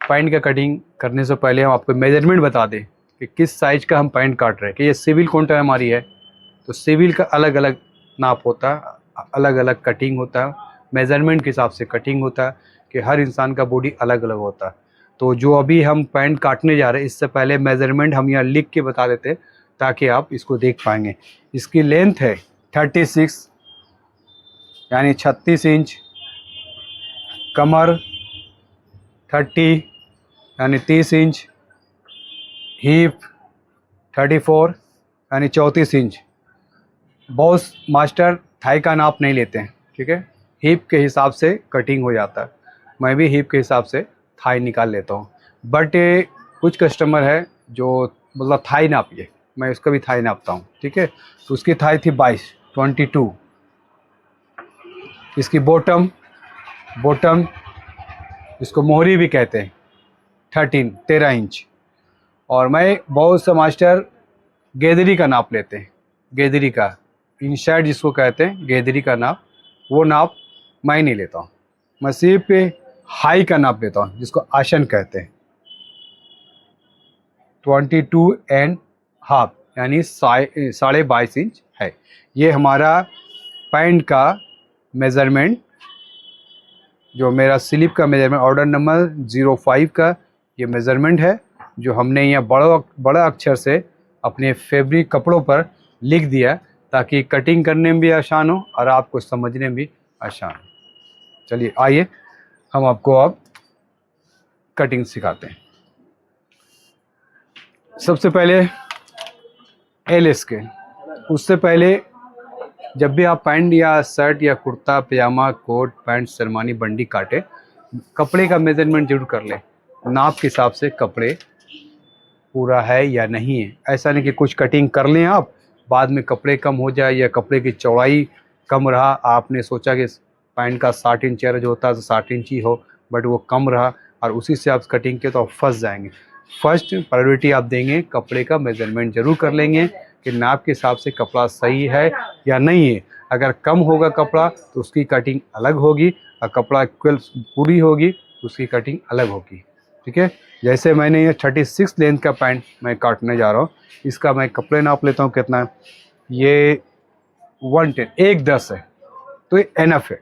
Pant का cutting करने से पहले हम आपको मेजरमेंट बता दें कि किस साइज़ का हम पैंट काट रहे हैं। कि ये सिविल काउंटर हमारी है, तो सिविल का अलग अलग नाप होता है, अलग अलग कटिंग होता है, मेजरमेंट के हिसाब से कटिंग होता है कि हर इंसान का बॉडी अलग अलग होता है। तो जो अभी हम पैंट काटने जा रहे हैं, इससे पहले मेजरमेंट हम यहाँ लिख के बता देते हैं ताकि आप इसको देख पाएंगे। इसकी लेंथ है 36 यानी 36 इंच, कमर 30 यानी 30 इंच, हीप 34 यानी 34 इंच। बॉस मास्टर थाई का नाप नहीं लेते हैं, ठीक है, हीप के हिसाब से कटिंग हो जाता है। मैं भी हीप के हिसाब से थाई निकाल लेता हूँ, बट कुछ कस्टमर है जो मतलब थाई नापिए, मैं उसका भी थाई नापता हूँ, ठीक है। तो उसकी थाई थी 22। इसकी बॉटम इसको मोहरी भी कहते हैं 13 इंच। और मैं बहुत से मास्टर गेदरी का नाप लेते हैं, गेदरी का इनसाइड जिसको कहते हैं गेदरी का नाप, वो नाप मैं नहीं लेता हूँ। मैं सिर्फ हाई का नाप लेता हूँ जिसको आसन कहते हैं। 22.5 यानी 22.5 इंच है। ये हमारा पैंट का मेज़रमेंट, जो मेरा स्लिप का मेज़रमेंट ऑर्डर नंबर 05 का ये मेज़रमेंट है, जो हमने यहाँ बड़ा अक्षर से अपने फैब्रिक कपड़ों पर लिख दिया ताकि कटिंग करने में भी आसान हो और आपको समझने में भी आसान हो। चलिए आइए हम आपको अब कटिंग सिखाते हैं। सबसे पहले एल स्केल। उससे पहले जब भी आप पैंट या शर्ट या कुर्ता पजामा कोट पैंट शेरवानी बंडी काटे, कपड़े का मेज़रमेंट जरूर कर लें, नाप के हिसाब से कपड़े पूरा है या नहीं है। ऐसा नहीं कि कुछ कटिंग कर लें आप, बाद में कपड़े कम हो जाए या कपड़े की चौड़ाई कम रहा, आपने सोचा कि पैंट का 60 इंच जो होता है तो 60 इंच ही हो, बट वो कम रहा और उसी से आप कटिंग किए तो आप फंस जाएंगे। फर्स्ट प्रायोरिटी आप देंगे, कपड़े का मेज़रमेंट जरूर कर लेंगे कि नाप के हिसाब से कपड़ा सही है या नहीं है। अगर कम होगा कपड़ा तो उसकी कटिंग अलग होगी, और कपड़ा इक्वल पूरी होगी तो उसकी कटिंग अलग होगी, ठीक है। जैसे मैंने ये 36 लेंथ का पैंट मैं काटने जा रहा हूँ, इसका मैं कपड़े नाप लेता हूँ कितना है, ये 110 110 है, तो ये एनफ है,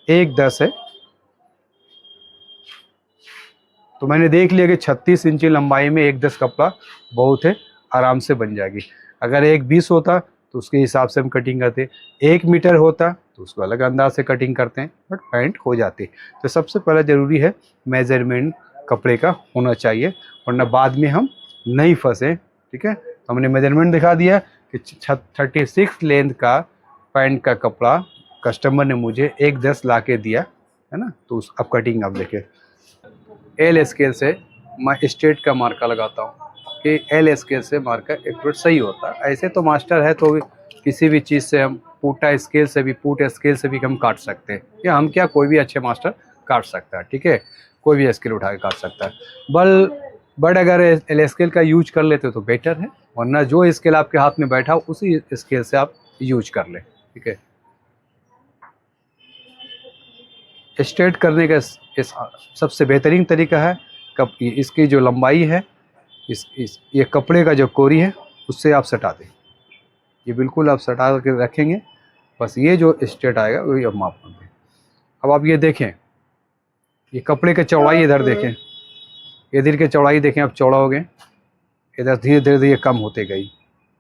110 है। तो मैंने देख लिया कि 36 इंची लंबाई में 110 कपड़ा बहुत है, आराम से बन जाएगी। अगर 120 होता तो उसके हिसाब से हम कटिंग करते, 1 मीटर होता तो उसको अलग अंदाज से कटिंग करते हैं, बट पैंट हो जाती। तो सबसे पहला ज़रूरी है मेज़रमेंट कपड़े का होना चाहिए, वरना बाद में हम नहीं फंसे, ठीक है। तो हमने मेज़रमेंट दिखा दिया कि 36 लेंथ का पैंट का कपड़ा कस्टमर ने मुझे 110 ला के दिया है ना। तो उस अब कटिंग आप देखिए, एल स्केल से मैं स्ट्रेट का मार्का लगाता हूँ कि एल स्केल से मार्का एक्यूरेट सही होता है। ऐसे तो मास्टर है तो किसी भी चीज़ से हम पुट स्केल से भी हम काट सकते हैं, या हम क्या कोई भी अच्छे मास्टर काट सकता है, ठीक है, कोई भी स्केल उठा के काट सकता है। बट अगर एल स्केल का यूज कर लेते तो बेटर है, वरना जो स्केल आपके हाथ में बैठा हो उसी स्केल से आप यूज कर लें, ठीक है। स्ट्रेट करने का सबसे बेहतरीन तरीका है इसकी जो लंबाई है, ये कपड़े का जो कोरी है उससे आप सटा दें, ये बिल्कुल आप सटा के रखेंगे, बस ये जो स्ट्रेट आएगा वही आप माप दें। अब आप ये देखें, ये कपड़े की चौड़ाई इधर देखें, इधर की चौड़ाई देखें, आप चौड़ा हो गए, इधर धीरे धीरे कम होते गई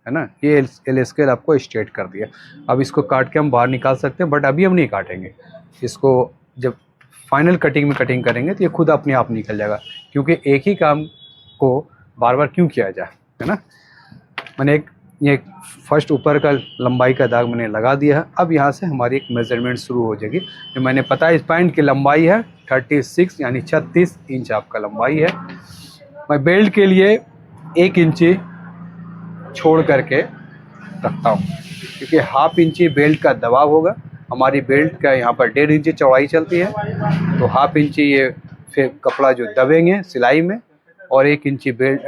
है ना। ये एल स्केल आपको स्ट्रेट कर दिया। अब इसको काट के हम बाहर निकाल सकते हैं, बट अभी हम नहीं काटेंगे इसको, जब फाइनल कटिंग में कटिंग करेंगे तो ये खुद अपने आप निकल जाएगा, क्योंकि एक ही काम को बार बार क्यों किया जाए, है ना। मैंने ये फर्स्ट ऊपर का लंबाई का दाग मैंने लगा दिया है। अब यहाँ से हमारी एक मेज़रमेंट शुरू हो जाएगी। जो मैंने पता है इस पैंट की लंबाई है 36 यानी 36 इंच आपका लंबाई है। मैं बेल्ट के लिए 1 इंची छोड़ करके रखता हूँ, क्योंकि हाफ इंची बेल्ट का दबाव होगा। हमारी बेल्ट का यहाँ पर 1.5 इंची चौड़ाई चलती है, तो हाफ इंची ये फिर कपड़ा जो दबेंगे सिलाई में, और 1 इंची बेल्ट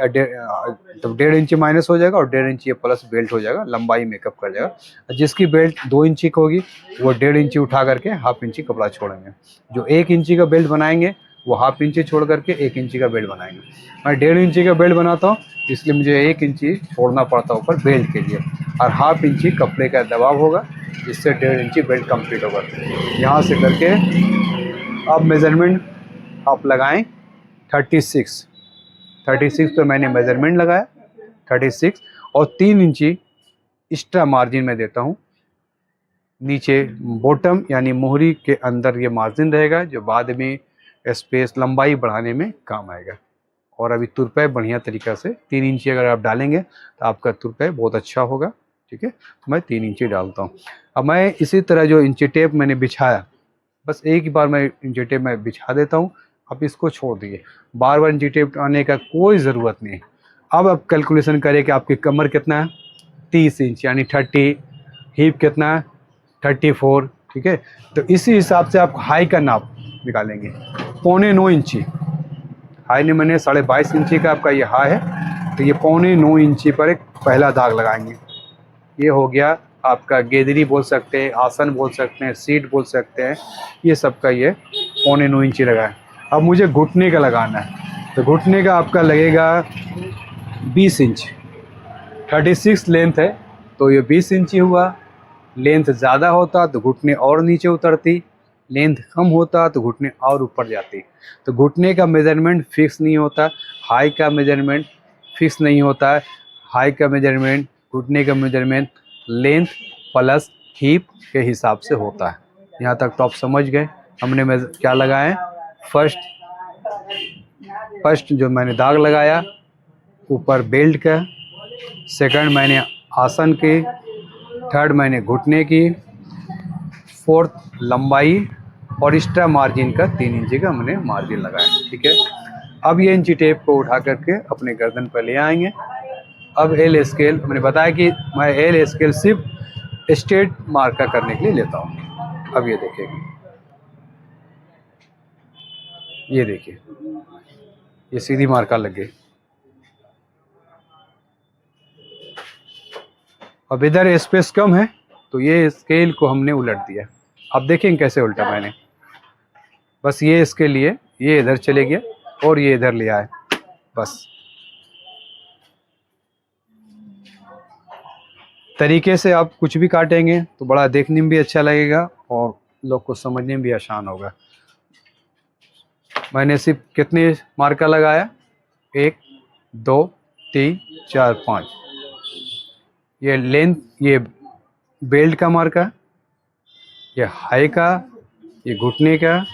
तो 1.5 इंची माइनस हो जाएगा और 1.5 इंची प्लस बेल्ट हो जाएगा, लंबाई मेकअप कर जाएगा। जिसकी बेल्ट 2 इंची की होगी वो 1.5 इंची उठा करके हाफ इंची कपड़ा छोड़ेंगे। जो 1 इंची का बेल्ट बनाएंगे वो हाफ इंची छोड़ करके 1 इंची का बेल्ट बनाएंगे। मैं 1.5 इंची का बेल्ट बनाता हूँ, इसलिए मुझे 1 इंची छोड़ना पड़ता है ऊपर बेल्ट के लिए, और हाफ इंची कपड़े का दबाव होगा, जिससे 1.5 इंची बेल्ट कंप्लीट होगा। यहाँ से करके अब मेज़रमेंट आप लगाएं 36 पे मैंने मेज़रमेंट लगाया 36, और 3 इंची एक्स्ट्रा मार्जिन में देता हूँ नीचे बॉटम यानी मोहरी के अंदर। ये मार्जिन रहेगा जो बाद में स्पेस लंबाई बढ़ाने में काम आएगा। और अभी तुरपाई बढ़िया तरीक़ा से 3 इंची अगर आप डालेंगे तो आपका तुरपाई बहुत अच्छा होगा। ठीक है, तो मैं 3 इंची डालता हूँ। अब मैं इसी तरह जो इंची टेप मैंने बिछाया, बस एक ही बार मैं इंची टेप में बिछा देता हूँ। अब इसको छोड़ दिए, बार बार इंची टेप आने का कोई ज़रूरत नहीं। अब आप कैलकुलेशन करें कि आपकी कमर कितना है, 30 इंच यानी 30, हिप कितना है 34। ठीक है, तो इसी हिसाब से आप हाई का नाप निकालेंगे। 8.25 इंची हाई ने मैंने 22.5 इंची का आपका ये हाई है, तो ये 8.25 इंची पर एक पहला दाग लगाएंगे। ये हो गया आपका गेदरी बोल सकते हैं, आसन बोल सकते हैं, सीट बोल सकते हैं, ये सब का ये 8.25 इंची लगा है। अब मुझे घुटने का लगाना है, तो घुटने का आपका लगेगा 20 इंच। 36 लेंथ है तो ये 20 इंची हुआ। लेंथ ज़्यादा होता तो घुटने और नीचे उतरती, लेंथ कम होता तो घुटने और ऊपर जाती। तो घुटने का मेज़रमेंट फिक्स नहीं होता, हाई का मेज़रमेंट फिक्स नहीं होता है। हाई का मेज़रमेंट, घुटने का मेज़रमेंट लेंथ प्लस हिप के हिसाब से होता है। यहाँ तक तो आप समझ गए हमने क्या लगाए। फर्स्ट जो मैंने दाग लगाया ऊपर बेल्ट का, सेकंड मैंने आसन की, थर्ड मैंने घुटने की, फोर्थ लंबाई, और एक्स्ट्रा मार्जिन का 3 इंची का मैंने मार्जिन लगाया। ठीक है, अब ये इंची टेप को उठा करके अपने गर्दन पर ले आएंगे। अब एल स्केल मैंने बताया कि मैं एल स्केल सिर्फ स्ट्रेट मार्का करने के लिए लेता हूँ। अब ये देखिए, ये देखिए ये सीधी मार्का लग गई। अब इधर स्पेस कम है तो ये स्केल को हमने उलट दिया। अब देखेंगे कैसे उल्टा मैंने, बस ये इसके लिए ये इधर चले गया और ये इधर ले आए बस। तरीके से आप कुछ भी काटेंगे तो बड़ा देखने में भी अच्छा लगेगा और लोग को समझने में भी आसान होगा। मैंने सिर्फ कितने मार्का लगाया, 1 2 3 4 5। ये लेंथ, ये बेल्ट का मार्का, ये हाई का, ये घुटने का,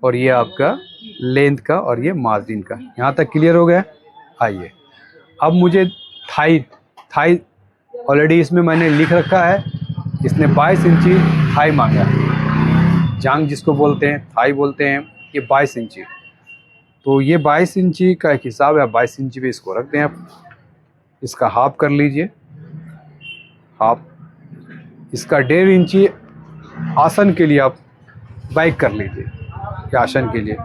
और ये आपका लेंथ का, और ये मार्जिन का। यहाँ तक क्लियर हो गया। आइए अब मुझे थाई ऑलरेडी इसमें मैंने लिख रखा है, इसने 22 इंची थाई मांगा, जांग जिसको बोलते हैं, थाई बोलते हैं, ये 22 इंची। तो ये 22 इंची का एक हिसाब है, 22 इंची पे इसको रख दें आप। इसका हाफ कर लीजिए, हाफ। इसका 1.5 इंची आसन के लिए आप बैक कर लीजिए, आसन के लिए।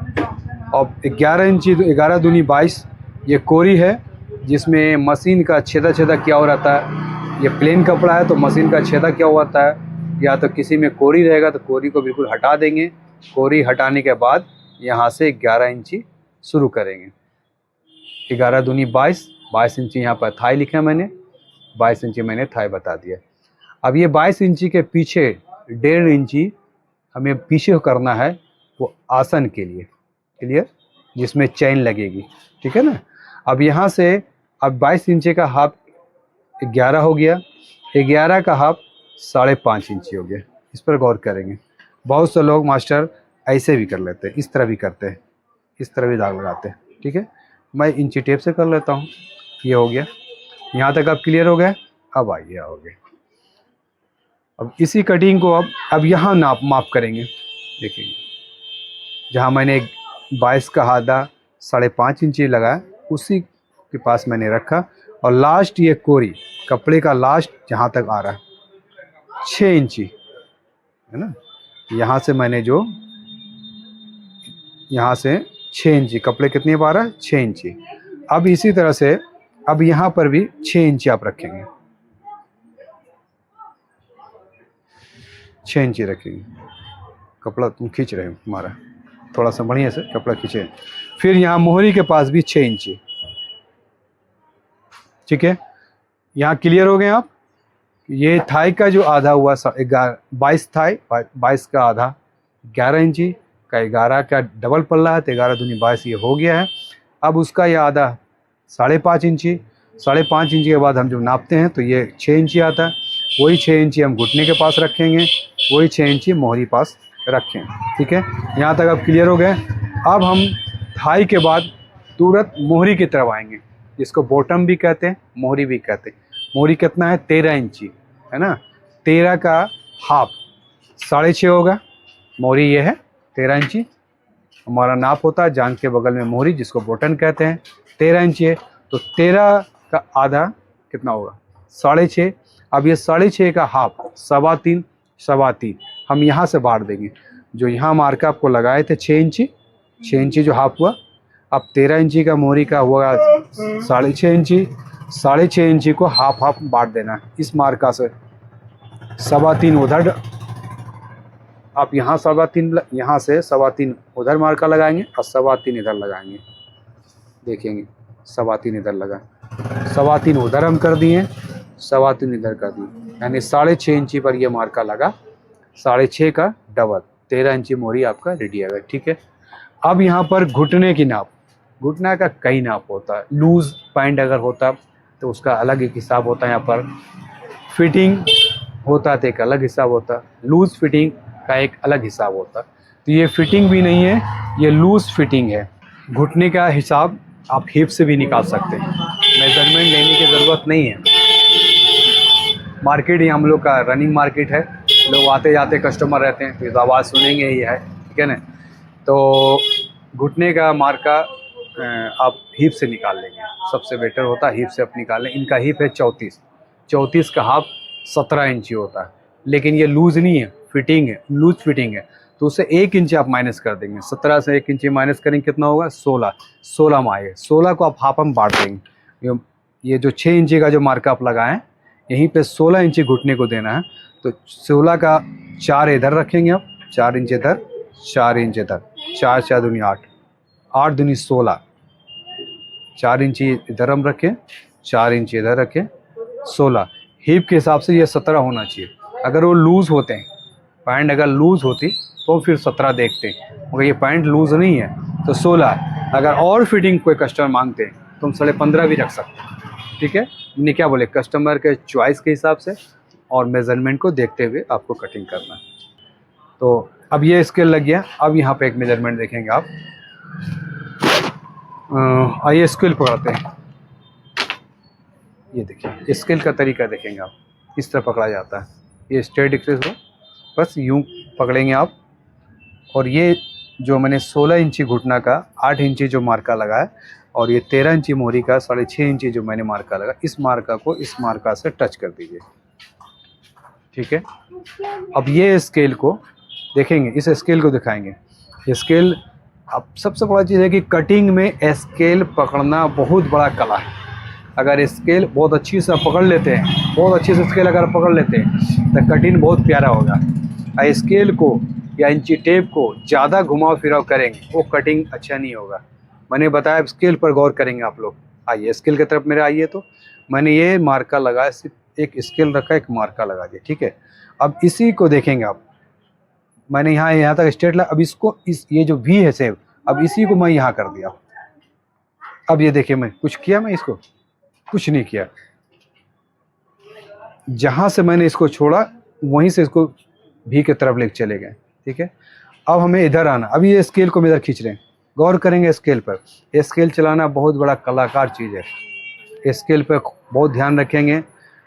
और 11 इंची, 11 दूनी 22, ये कोरी है जिसमें मशीन का छेदा किया हो रहता है। ये प्लेन कपड़ा है तो मशीन का छेदा क्या हुआ होता है, या तो किसी में कोरी रहेगा तो कोरी को बिल्कुल हटा देंगे। कोरी हटाने के बाद यहाँ से 11 इंची शुरू करेंगे। 11 दूनी 22, 22 इंची यहाँ पर थाई लिखा है मैंने, 22 इंची मैंने थाई बता दिया। अब ये 22 इंची के पीछे 1.5 इंची हमें पीछे करना है, वो आसन के लिए, क्लियर, जिसमें चैन लगेगी। ठीक है ना। अब यहाँ से अब 22 इंची का हाफ 11 हो गया, 11 का हाफ 5.5 इंची हो गया। इस पर गौर करेंगे। बहुत से लोग मास्टर ऐसे भी कर लेते हैं, इस तरह भी करते हैं, इस तरह भी दाग लगाते हैं। ठीक है, मैं इंची टेप से कर लेता हूँ। ये हो गया, यहाँ तक आप क्लियर हो गए। अब आइए आओगे, अब इसी कटिंग को अब यहाँ माप करेंगे। देखिए जहाँ मैंने 22 का आधा 5.5 इंची लगाया, उसी के पास मैंने रखा, और लास्ट ये कोरी कपड़े का लास्ट जहाँ तक आ रहा है 6 इंची है ना। यहाँ से मैंने जो यहाँ से 6 इंची, कपड़े कितने पा रहा है 6 इंची। अब इसी तरह से अब यहाँ पर भी 6 इंची आप रखेंगे, 6 इंची रखेंगे। कपड़ा तुम खींच रहे हो हमारा, थोड़ा सा बढ़िया से कपड़ा खींचे। फिर यहाँ मोहरी के पास भी 6 इंची, ठीक है। यहाँ क्लियर हो गए आप। ये थाई का जो आधा हुआ 22 थाई, 22 का आधा 11 इंची का, 11 का डबल पल्ला है तो 11 दूनी 22, ये हो गया है। अब उसका यह आधा 5.5 इंची, 5.5 इंची के बाद हम जो नापते हैं तो ये 6 इंची आता है। वही 6 इंची हम घुटने के पास रखेंगे, वही 6 इंची मोहरी पास रखें, ठीक है। यहाँ तक अब क्लियर हो गए। अब हम थाई के बाद तुरंत मोहरी की तरफ आएंगे, जिसको बॉटम भी कहते हैं, मोहरी भी कहते हैं। मोहरी कितना है? 13 इंची है ना। 13 का हाफ 6.5 होगा। मोहरी ये है 13 इंची हमारा नाप होता है। जांघ के बगल में मोहरी, जिसको बॉटम कहते हैं, 13 इंची है। तो 13 का आधा कितना होगा? 6.5। अब ये 6.5 का हाफ 3.25 हम यहाँ से बांट देंगे। जो यहाँ मार्का आपको लगाए थे 6 इंची, 6 इंची जो हाफ हुआ। अब 13 इंची का मोहरी का हुआ 6.5 इंची, 6.5 इंची को हाफ हाफ बांट देना है इस मार्का से। 3.25 उधर, आप यहाँ 3.25 यहाँ से 3.25 उधर मार्का लगाएंगे और 3.25 इधर लगाएंगे। देखेंगे 3.25 इधर लगा, 3.25 उधर हम कर दिए, 3.25 इधर कर दिए, यानी 6.5 इंची पर ये मार्का लगा। 6.5 का डबल 13 इंची मोहरी आपका रेडी है, ठीक है। अब यहाँ पर घुटने की नाप, घुटना का कई नाप होता है। लूज पैंट अगर होता तो उसका अलग एक हिसाब होता है। यहाँ पर फिटिंग होता तो एक अलग हिसाब होता, लूज फिटिंग का एक अलग हिसाब होता। तो ये फिटिंग भी नहीं है, ये लूज फिटिंग है। घुटने का हिसाब आप हिप से भी निकाल सकते हैं, मेजरमेंट लेने की ज़रूरत नहीं है। मार्केट ही हम लोग का रनिंग मार्केट है, लोग आते जाते कस्टमर रहते हैं, तो आवाज़ सुनेंगे ही है, ठीक है ना। तो घुटने का मार्का आप हिप से निकाल लेंगे, सबसे बेटर होता है हिप से आप निकाल लें। इनका हिप है 34 का हाफ 17 इंची होता है, लेकिन ये लूज़ नहीं है, फिटिंग है, लूज फिटिंग है। तो उससे 1 इंची आप माइनस कर देंगे। 17 से 1 इंची माइनस करेंगे कितना होगा? 16 में आएगा। 16 को आप हाफ हम बांट देंगे। ये जो 6 इंची का जो मार्का आप लगाएं, यहीं पे 16 इंची घुटने को देना है। तो 16 का 4 इधर रखेंगे आप, 4 इंच इधर, 4 इंच इधर, 4 4 दूनी 8, 8 दूनी 16, 4 इंची इधर हम रखें, 4 इंची इधर रखें, 16। हिप के हिसाब से ये 17 होना चाहिए। अगर वो लूज़ होते हैं, पैंट अगर लूज़ होती तो फिर 17 देखते हैं, मगर ये पैंट लूज़ नहीं है तो 16। अगर और फिटिंग कोई कस्टमर मांगते हैं तो हम 15.5 भी रख सकते हैं, ठीक है। हमने क्या बोले, कस्टमर के चॉइस के हिसाब से और मेज़रमेंट को देखते हुए आपको कटिंग करना है। तो अब ये स्केल लग गया। अब यहाँ पे एक मेजरमेंट देखेंगे आप। आइए स्केल पकड़ते हैं। ये देखिए स्केल का तरीका देखेंगे आप, इस तरह पकड़ा जाता है। ये स्ट्रेट एक्सेस हो, बस यूँ पकड़ेंगे आप। और ये जो मैंने 16 इंची घुटना का 8 इंची जो मार्का लगाया, और ये 13 इंची मोहरी का 6.5 इंची जो मैंने मार्का लगा, इस मार्का को इस मार्का से टच कर दीजिए, ठीक है। अब ये स्केल को देखेंगे, इस स्केल को दिखाएंगे। स्केल, अब सबसे बड़ा चीज़ है कि कटिंग में स्केल पकड़ना बहुत बड़ा कला है। अगर स्केल बहुत अच्छी से पकड़ लेते हैं, बहुत अच्छे से स्केल अगर पकड़ लेते हैं तो कटिंग बहुत प्यारा होगा। स्केल को या इंची टेप को ज़्यादा घुमाव फिराव करेंगे, वो कटिंग अच्छा नहीं होगा। मैंने बताया स्केल पर गौर करेंगे आप लोग। आइए स्केल की तरफ मेरे आइए। तो मैंने ये मार्का लगाया, सिर्फ एक स्केल रखा, एक मार्का लगा दिया, ठीक है। अब इसी को देखेंगे आप, मैंने यहाँ तक स्ट्रेट लगा। अब इसको ये जो भी है सेव, अब इसी को मैं यहाँ कर दिया। अब ये देखिए, मैं कुछ किया, मैं इसको कुछ नहीं किया। जहाँ से मैंने इसको छोड़ा वहीं से इसको भी की तरफ लेके चले गए, ठीक है। अब हमें इधर आना। अभी ये स्केल को हम इधर खींच रहे हैं, गौर करेंगे स्केल पर। स्केल चलाना बहुत बड़ा कलाकार चीज़ है। स्केल पर बहुत ध्यान रखेंगे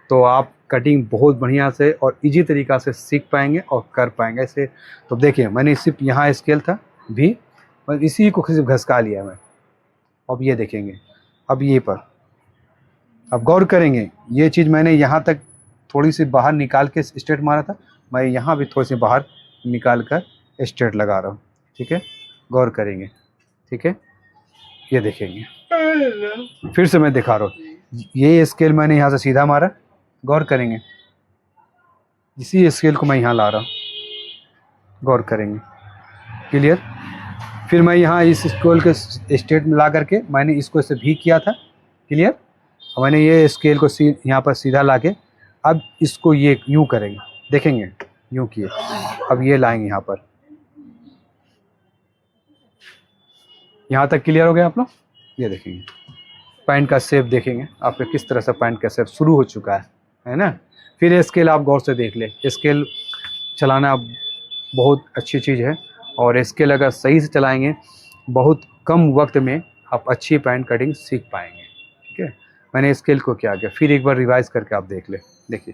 तो आप कटिंग बहुत बढ़िया से और इजी तरीक़ा से सीख पाएंगे और कर पाएंगे इसे। तो देखिए मैंने सिर्फ यहाँ स्केल था भी, बस इसी को सिर्फ घसका लिया मैं। अब ये देखेंगे, अब ये पर अब गौर करेंगे, ये चीज़ मैंने यहाँ तक थोड़ी सी बाहर निकाल के स्ट्रेट मारा था, मैं यहाँ भी थोड़ी सी बाहर निकाल कर स्ट्रेट लगा रहा हूँ, ठीक है। गौर करेंगे, ठीक है। ये देखेंगे, फिर से मैं दिखा रहा हूँ। ये स्केल मैंने यहाँ से सीधा मारा, गौर करेंगे। इसी स्केल को मैं यहाँ ला रहा हूँ, गौर करेंगे। क्लियर? फिर मैं यहाँ इस स्केल के स्टेट में ला करके मैंने इसको ऐसे भी किया था, क्लियर। मैंने ये स्केल को यहाँ पर सीधा ला के अब इसको ये यूँ करेंगे, देखेंगे यूँ किए, अब ये लाएंगे यहाँ पर, यहाँ तक क्लियर हो गया आप लोग। ये देखेंगे पैंट का शेप, देखेंगे आपके किस तरह से पैंट का शेप शुरू हो चुका है ना। फिर ये स्केल आप गौर से देख ले, स्केल चलाना बहुत अच्छी चीज़ है, और स्केल अगर सही से चलाएंगे बहुत कम वक्त में आप अच्छी पैंट कटिंग सीख पाएंगे, ठीक है। मैंने स्केल को क्या किया, फिर एक बार रिवाइज करके आप देख ले। देखिए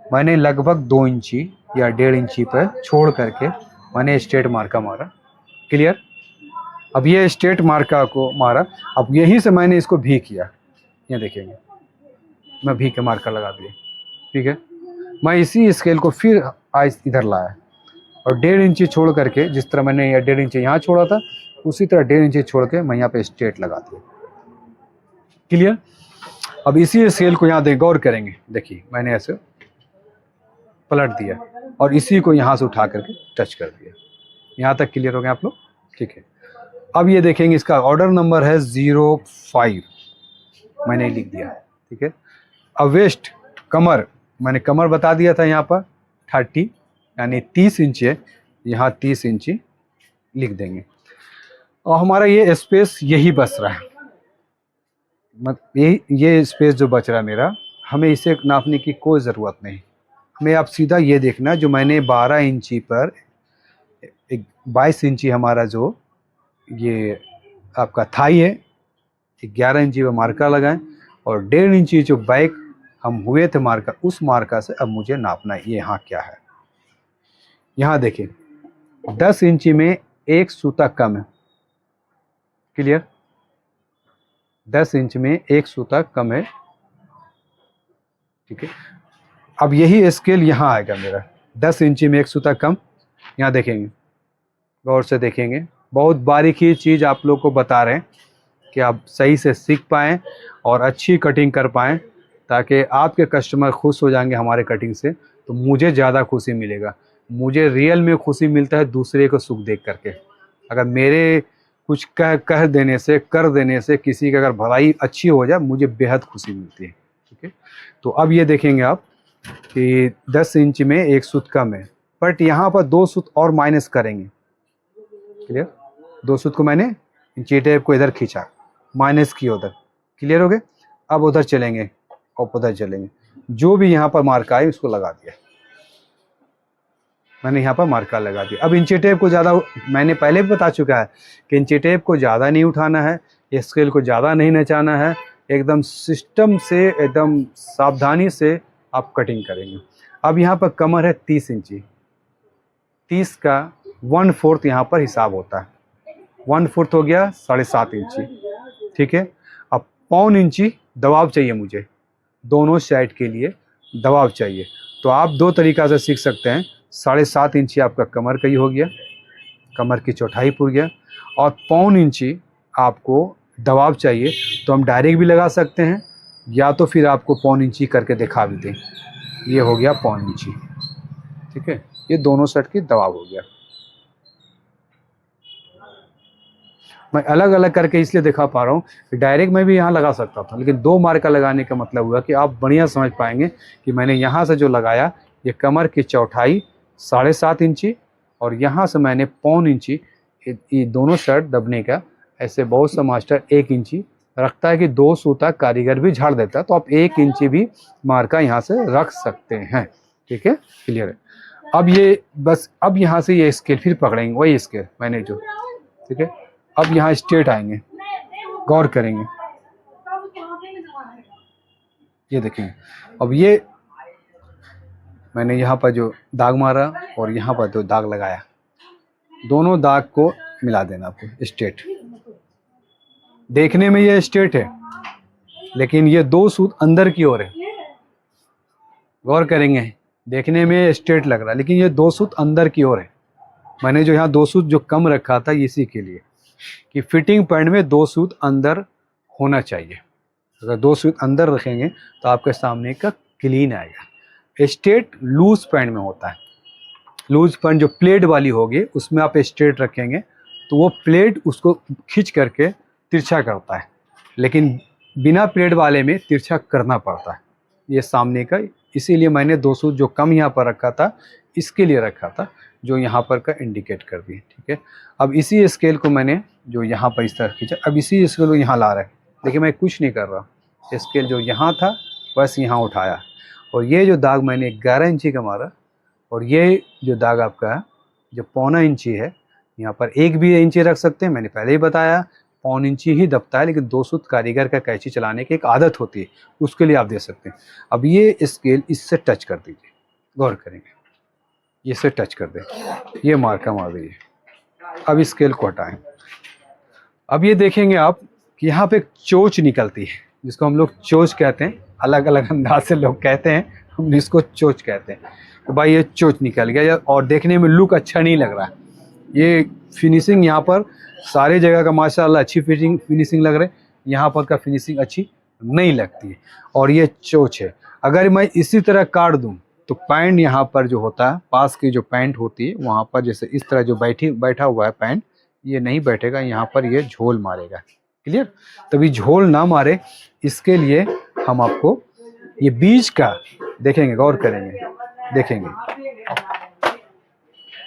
मैंने लगभग 2 इंची या 1.5 इंची पर छोड़ करके मैंने स्ट्रेट मार्का मारा, क्लियर। अब ये स्ट्रेट मार्का को मारा, अब यहीं से मैंने इसको भी किया, ये देखेंगे मैं भी के मार्का लगा दिया, ठीक है। मैं इसी स्केल को फिर आज इधर लाया और 1.5 इंची छोड़ करके, जिस तरह मैंने 1.5 इंची यहाँ छोड़ा था उसी तरह 1.5 इंची छोड़ के मैं यहाँ पे स्ट्रेट लगा दिया, क्लियर। अब इसी स्केल को यहाँ गौर करेंगे, देखिए मैंने ऐसे पलट दिया और इसी को यहाँ से उठा करके टच कर दिया। यहाँ तक क्लियर हो गया आप लोग, ठीक है। अब ये देखेंगे इसका ऑर्डर नंबर है 05, मैंने लिख दिया, ठीक है। अब वेस्ट कमर, मैंने कमर बता दिया था यहाँ पर 30 यानी 30 इंच है, यहाँ 30 इंची लिख देंगे। और हमारा ये स्पेस यही बच रहा है, ये स्पेस जो बच रहा है मेरा, हमें इसे नापने की कोई ज़रूरत नहीं। हमें आप सीधा ये देखना, जो मैंने 12 इंची पर 22 इंची हमारा जो ये आपका थाई है, 11 इंची पर मार्का लगाएं और 1.5 इंची जो बैक हम हुए थे मार्का, उस मार्का से अब मुझे नापना है। ये यहाँ क्या है, यहाँ देखिए 10 इंची में 1 सूता कम है, क्लियर। 10 इंच में 1 सूता कम है, ठीक है। अब यही स्केल यहाँ आएगा मेरा, 10 इंची में 1 सूता कम। यहाँ देखेंगे, गौर से देखेंगे, बहुत बारीकी चीज़ आप लोग को बता रहे हैं कि आप सही से सीख पाएँ और अच्छी कटिंग कर पाएँ, ताकि आपके कस्टमर खुश हो जाएंगे हमारे कटिंग से, तो मुझे ज़्यादा खुशी मिलेगा। मुझे रियल में खुशी मिलता है दूसरे को सुख देख करके। अगर मेरे कुछ कह देने से, कर देने से किसी की अगर भलाई अच्छी हो जाए, मुझे बेहद खुशी मिलती है, ठीक है। तो अब ये देखेंगे आप कि 10 इंच में 1 सूत कम है, बट यहाँ पर 2 सूत और माइनस करेंगे, क्लियर। 2 सूत को मैंने इंची टेप को इधर खींचा, माइनस किया उधर, क्लियर हो गए। अब उधर चलेंगे और उधर चलेंगे, जो भी यहाँ पर मार्का है उसको लगा दिया, मैंने यहाँ पर मार्का लगा दिया। अब इंची टेप को ज़्यादा, मैंने पहले भी बता चुका है कि इंची टेप को ज़्यादा नहीं उठाना है, स्केल को ज़्यादा नहीं नचाना है, एकदम सिस्टम से, एकदम सावधानी से आप कटिंग करेंगे। अब यहाँ पर कमर है 30 इंची, 30 का 1/4 यहाँ पर हिसाब होता है, 1/4 हो गया 7.5 इंची, ठीक है। अब 1/4 इंची दबाव चाहिए मुझे, दोनों साइड के लिए दबाव चाहिए। तो आप 2 तरीक़ा से सीख सकते हैं। 7.5 इंची आपका कमर का ही हो गया, कमर की चौड़ाई पूर गया, और 1/4 इंची आपको दबाव चाहिए, तो हम डायरेक्ट भी लगा सकते हैं, या तो फिर आपको 1/4 इंची करके दिखा भी दें। ये हो गया 1/4 इंची, ठीक है। ये दोनों साइड की दबाव हो गया। मैं अलग अलग करके इसलिए दिखा पा रहा हूँ कि डायरेक्ट मैं भी यहाँ लगा सकता था, लेकिन 2 मार्का लगाने का मतलब हुआ कि आप बढ़िया समझ पाएंगे कि मैंने यहाँ से जो लगाया, ये कमर की चौड़ाई 7.5 इंची और यहाँ से मैंने 1/4 इंची, ये दोनों साइड दबने का। ऐसे बहुत सा मास्टर 1 इंची रखता है कि 2 सूता कारीगर भी झाड़ देता है, तो आप 1 इंची भी मार्का यहाँ से रख सकते हैं, ठीक है, क्लियर है। अब ये बस, अब यहाँ से ये स्केल फिर पकड़ेंगे, वही स्केल मैंने जो, ठीक है। अब यहाँ स्ट्रेट आएंगे, गौर करेंगे, ये देखेंगे। अब ये मैंने यहाँ पर जो दाग मारा और यहाँ पर जो दाग लगाया, दोनों दाग को मिला देना आपको, स्ट्रेट। देखने में ये स्ट्रेट है, लेकिन ये 2 सूत अंदर की ओर है, गौर करेंगे। देखने में स्ट्रेट लग रहा है, लेकिन ये 2 सूत अंदर की ओर है। मैंने जो यहाँ 2 सूत जो कम रखा था, इसी के लिए कि फिटिंग पैंट में 2 सूत अंदर होना चाहिए। अगर 2 सूत अंदर रखेंगे तो आपके सामने का क्लीन आएगा। स्ट्रेट लूज पैंट में होता है, लूज पैंट जो प्लेट वाली होगी उसमें आप स्ट्रेट रखेंगे तो वो प्लेट उसको खींच करके तिरछा करता है, लेकिन बिना प्लेट वाले में तिरछा करना पड़ता है ये सामने का। इसीलिए मैंने 2 सूत जो कम यहाँ पर रखा था इसके लिए रखा था, जो यहाँ पर का इंडिकेट कर दिए। ठीक है, अब इसी स्केल को मैंने जो यहाँ पर इस तरह खींचा, अब इसी स्केल को यहाँ ला रहा है। देखिए मैं कुछ नहीं कर रहा, स्केल जो यहाँ था बस यहाँ उठाया, और ये जो दाग मैंने 11 इंची का मारा, और ये जो दाग आपका है जो 1.25 इंची है, यहाँ पर 1 भी इंची रख सकते हैं, मैंने पहले ही बताया 1.25 इंची ही दबता है, लेकिन 2 सूत कारीगर का कैंची चलाने की एक आदत होती है, उसके लिए आप दे सकते हैं। अब ये स्केल इससे टच कर दीजिए, गौर करेंगे, इससे टच कर दें, ये मार्का मार दीजिए। अब स्केल को हटाएं। अब ये देखेंगे आप कि यहाँ पे एक चोंच निकलती है, जिसको हम लोग चोंच कहते हैं, अलग अलग अंदाज से लोग कहते हैं, हम इसको चोंच कहते हैं। तो भाई ये चोंच निकल गया और देखने में लुक अच्छा नहीं लग रहा है। ये फिनिशिंग यहाँ पर सारे जगह का माशाल्लाह अच्छी फिनिशिंग लग रहा है, यहाँ पर का फिनिशिंग अच्छी नहीं लगती है, और ये चोंच है। अगर मैं इसी तरह काट दूँ तो पैंट यहाँ पर जो होता है, पास की जो पैंट होती है वहाँ पर जैसे इस तरह जो बैठा हुआ है पैंट, ये नहीं बैठेगा, यहाँ पर ये झोल मारेगा। क्लियर? तभी झोल ना मारे इसके लिए हम आपको ये बीच का देखेंगे, गौर करेंगे, देखेंगे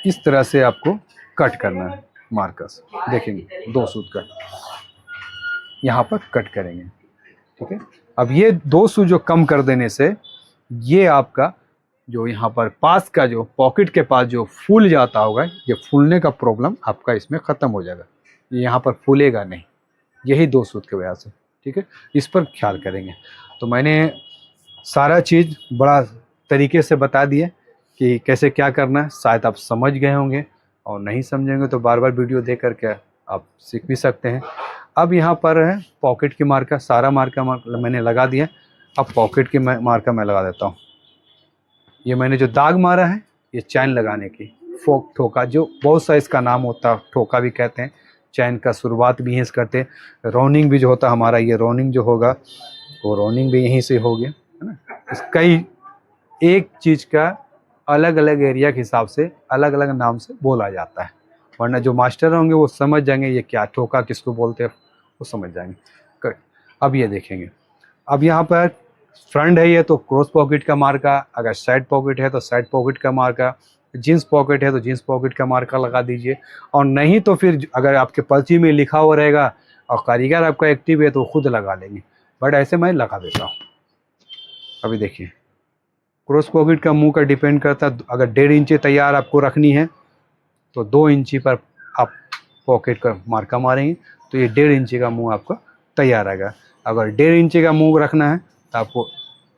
इस तरह से आपको कट करना है मार्कस, देखेंगे 2 सूत का यहाँ पर कट करेंगे। ठीक है, अब ये 2 सूत जो कम कर देने से ये आपका जो यहाँ पर पास का जो पॉकेट के पास जो फूल जाता होगा, ये फूलने का प्रॉब्लम आपका इसमें ख़त्म हो जाएगा, ये यहाँ पर फूलेगा नहीं, यही 2 सूत की वजह से। ठीक है, इस पर ख्याल करेंगे। तो मैंने सारा चीज़ बड़ा तरीके से बता दिया कि कैसे क्या करना है, शायद आप समझ गए होंगे, और नहीं समझेंगे तो बार बार वीडियो देख करके आप सीख भी सकते हैं। अब यहाँ पर है पॉकेट की मार्का, सारा मार्का मैंने लगा दिया। अब पॉकेट की मार्का मैं लगा देता हूँ। ये मैंने जो दाग मारा है ये चैन लगाने की, फोक ठोका, जो बहुत सा इसका नाम होता है, ठोका भी कहते हैं, चैन का शुरुआत भी यहीं से करते हैं। राउंडिंग भी जो होता है हमारा, ये राउंडिंग जो होगा वो राउंडिंग भी यहीं से हो गया, है ना। कई एक चीज़ का अलग अलग एरिया के हिसाब से अलग अलग नाम से बोला जाता है, वरना जो मास्टर होंगे वो समझ जाएंगे ये क्या ठोका किसको बोलते हैं, वो समझ जाएंगे। अब ये देखेंगे, अब यहाँ पर फ्रंट है ये तो क्रॉस पॉकेट का मार्का, अगर साइड पॉकेट है तो साइड पॉकेट का मार्का, जीन्स पॉकेट है तो जीन्स पॉकेट का मार्का लगा दीजिए। और नहीं तो फिर अगर आपके पर्ची में लिखा हुआ रहेगा और कारीगर आपका एक्टिव है तो खुद लगा लेंगे, बट ऐसे मैं लगा देता हूँ। अभी देखिए क्रॉस पॉकेट का मुंह का डिपेंड करता है, अगर 1.5 इंची तैयार आपको रखनी है तो 2 इंची पर आप पॉकेट का मार्का मारेंगे तो ये 1.5 इंची का मुंह आपका तैयार आएगा। अगर 1.5 इंची का मुंह रखना है तो आपको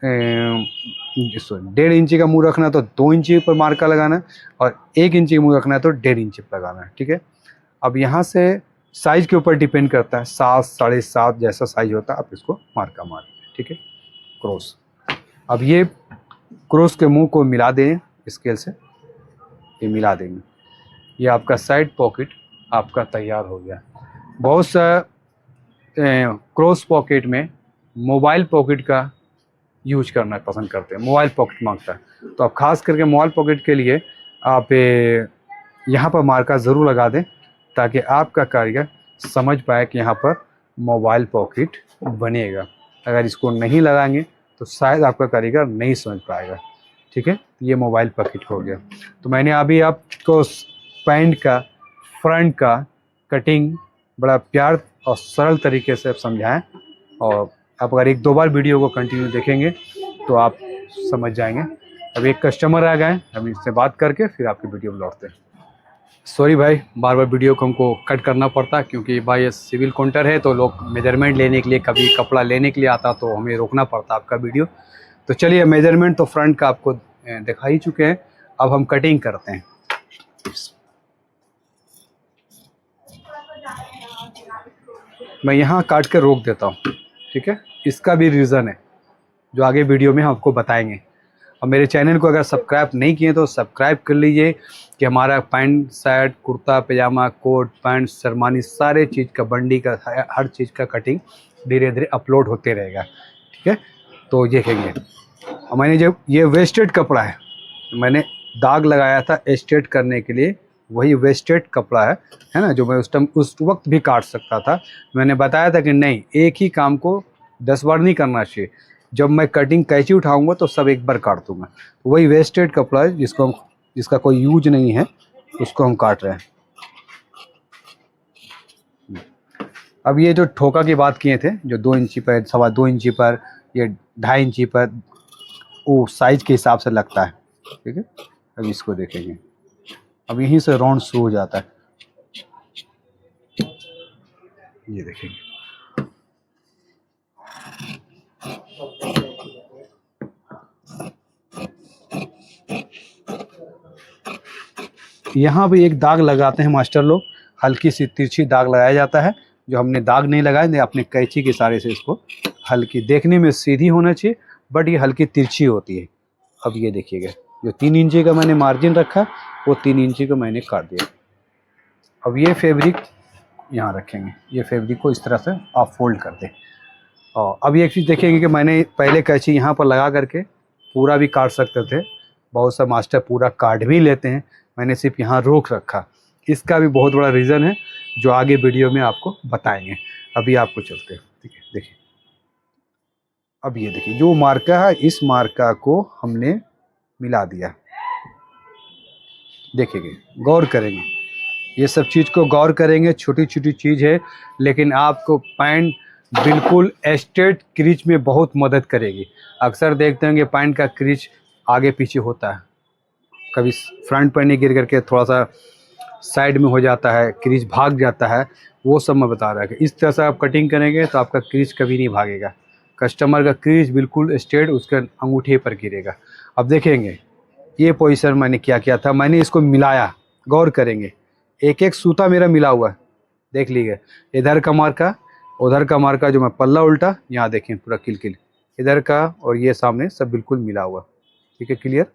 1.5 इंची का मुंह रखना है तो 2 इंची पर मार्का लगाना है, और 1 इंची का मुंह रखना है तो 1.5 इंची पर लगाना है। ठीक है, अब यहाँ से साइज़ के ऊपर डिपेंड करता है, 7, 7.5 जैसा साइज होता है आप इसको मार्का मारें। ठीक है, क्रॉस। अब ये क्रॉस के मुंह को मिला दें स्केल से, ये मिला देंगे, ये आपका साइड पॉकेट आपका तैयार हो गया। बहुत सा क्रॉस पॉकेट में मोबाइल पॉकेट का यूज करना पसंद करते हैं, मोबाइल पॉकेट मांगता है, तो आप खास करके मोबाइल पॉकेट के लिए आप यहाँ पर मार्का ज़रूर लगा दें ताकि आपका कारीगर समझ पाए कि यहाँ पर मोबाइल पॉकेट बनेगा। अगर इसको नहीं लगाएंगे तो शायद आपका कारीगर नहीं समझ पाएगा। ठीक है, ये मोबाइल पॉकेट हो गया। तो मैंने अभी आपको पैंट का फ्रंट का कटिंग बड़ा प्यार और सरल तरीके से समझाएं, और आप अगर 1-2 बार वीडियो को कंटिन्यू देखेंगे तो आप समझ जाएंगे। अब एक कस्टमर आ गए, हम इससे बात करके फिर आपकी वीडियो में लौटते हैं। सॉरी भाई, बार बार वीडियो को हमको कट करना पड़ता है क्योंकि भाई ये सिविल काउंटर है, तो लोग मेजरमेंट लेने के लिए, कभी कपड़ा लेने के लिए आता तो हमें रोकना पड़ता आपका वीडियो। तो चलिए, मेजरमेंट तो फ्रंट का आपको दिखा ही चुके हैं, अब हम कटिंग करते हैं। मैं यहाँ काट कर रोक देता हूँ। ठीक है, इसका भी रीज़न है जो आगे वीडियो में हम आपको बताएंगे। और मेरे चैनल को अगर सब्सक्राइब नहीं किए तो सब्सक्राइब कर लीजिए कि हमारा पैंट शर्ट कुर्ता पैजामा कोट पैंट शर्मानी सारे चीज़ का बंडी का हर चीज़ का कटिंग धीरे धीरे अपलोड होते रहेगा। ठीक है, तो देखेंगे मैंने जब ये वेस्टेड कपड़ा है, मैंने दाग लगाया था स्ट्रेट करने के लिए वही वेस्टेड कपड़ा है ना, जो मैं उस वक्त भी काट सकता था। मैंने बताया था कि नहीं, एक ही काम को 10 बार नहीं करना चाहिए। जब मैं कटिंग कैंची उठाऊंगा तो सब एक बार काट दूंगा। वही वेस्टेड कपड़ा है जिसका कोई यूज नहीं है, उसको हम काट रहे हैं। अब ये जो ठोका की बात किए थे, जो 2 इंची पर, 2.25 इंची पर, ये 2.5 इंची पर, वो साइज के हिसाब से लगता है। ठीक है, अब इसको देखेंगे। अब यहीं से राउंड शुरू हो जाता है, ये देखेंगे। यहाँ भी एक दाग लगाते हैं मास्टर लोग, हल्की सी तिरछी दाग लगाया जाता है। जो हमने दाग नहीं लगाए, नहीं अपने कैंची के इशारे से इसको हल्की, देखने में सीधी होना चाहिए बट ये हल्की तिरछी होती है। अब ये देखिएगा, जो 3 इंची का मैंने मार्जिन रखा, वो 3 इंची को मैंने काट दिया। अब ये फैब्रिक यहाँ रखेंगे, ये फैब्रिक को इस तरह से आप फोल्ड कर दें। और अब एक चीज़ देखेंगे कि मैंने पहले कैंची यहाँ पर लगा करके पूरा भी काट सकते थे, बहुत सा मास्टर पूरा काट भी लेते हैं, मैंने सिर्फ यहाँ रोक रखा। इसका भी बहुत बड़ा रीज़न है, जो आगे वीडियो में आपको बताएंगे। अभी आपको चलते हैं, ठीक है। देखिए, अब ये देखिए जो मार्का है, इस मार्का को हमने मिला दिया। देखेंगे, गौर करेंगे, ये सब चीज़ को गौर करेंगे। छोटी छोटी चीज़ है, लेकिन आपको पैंट बिल्कुल स्ट्रेट क्रीज में बहुत मदद करेगी। अक्सर देखते हैं कि पैंट का क्रीज आगे पीछे होता है, कभी फ्रंट पर नहीं गिर करके थोड़ा सा साइड में हो जाता है, क्रीज भाग जाता है। वो सब मैं बता रहा है कि इस तरह से आप कटिंग करेंगे तो आपका क्रीज कभी नहीं भागेगा। कस्टमर का क्रीज बिल्कुल स्ट्रेट उसके अंगूठे पर गिरेगा। अब देखेंगे ये पोजीशन मैंने क्या किया था, मैंने इसको मिलाया। गौर करेंगे, एक एक सूता मेरा मिला हुआ है, देख लीजिए। इधर का मार्का, उधर का मार्का, जो मैं पल्ला उल्टा, यहाँ देखें पूरा किल इधर का, और ये सामने सब बिल्कुल मिला हुआ। ठीक है, क्लियर।